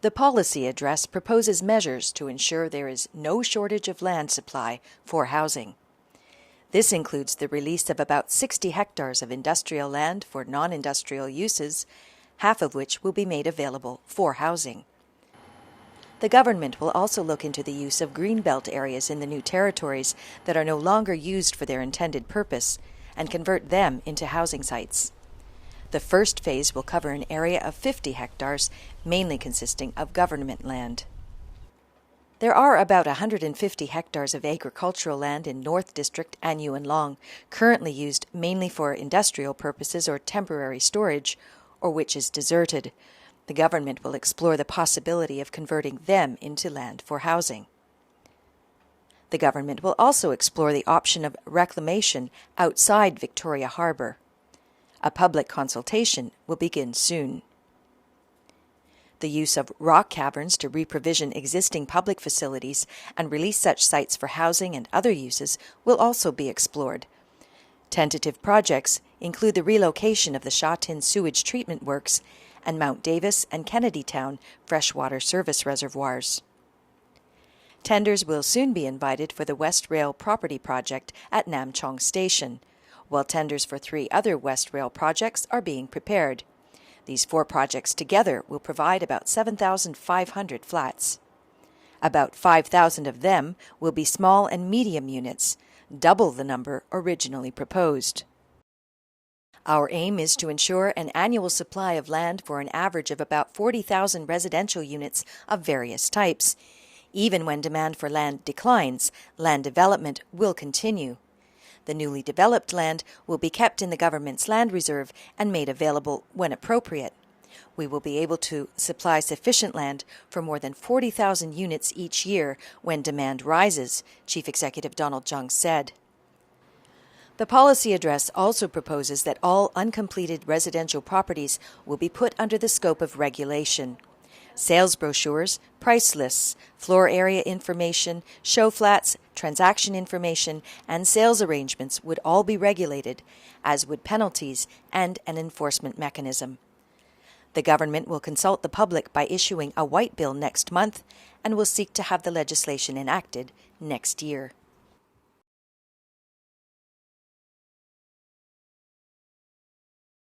The policy address proposes measures to ensure there is no shortage of land supply for housing. This includes the release of about 60 hectares of industrial land for non-industrial uses, half of which will be made available for housing. The government will also look into the use of greenbelt areas in the new territories that are no longer used for their intended purpose and convert them into housing sites. The first phase will cover an area of 50 hectares, mainly consisting of government land. There are about 150 hectares of agricultural land in North District and Yuen Long, currently used mainly for industrial purposes or temporary storage, or which is deserted. The government will explore the possibility of converting them into land for housing. The government will also explore the option of reclamation outside Victoria Harbour. A public consultation will begin soon. The use of rock caverns to reprovision existing public facilities and release such sites for housing and other uses will also be explored. Tentative projects include the relocation of the Sha Tin sewage treatment works and Mount Davis and Kennedy Town freshwater service reservoirs. Tenders will soon be invited for the West Rail property project at Nam Chong Station, while tenders for 3 other West Rail projects are being prepared. These 4 projects together will provide about 7,500 flats. About 5,000 of them will be small and medium units, double the number originally proposed. Our aim is to ensure an annual supply of land for an average of about 40,000 residential units of various types. Even when demand for land declines, land development will continue. The newly developed land will be kept in the government's land reserve and made available when appropriate. We will be able to supply sufficient land for more than 40,000 units each year when demand rises, Chief Executive Donald Tsang said. The policy address also proposes that all uncompleted residential properties will be put under the scope of regulation. Sales brochures, price lists, floor area information, show flats, transaction information, and sales arrangements would all be regulated, as would penalties and an enforcement mechanism. The government will consult the public by issuing a white bill next month and will seek to have the legislation enacted next year.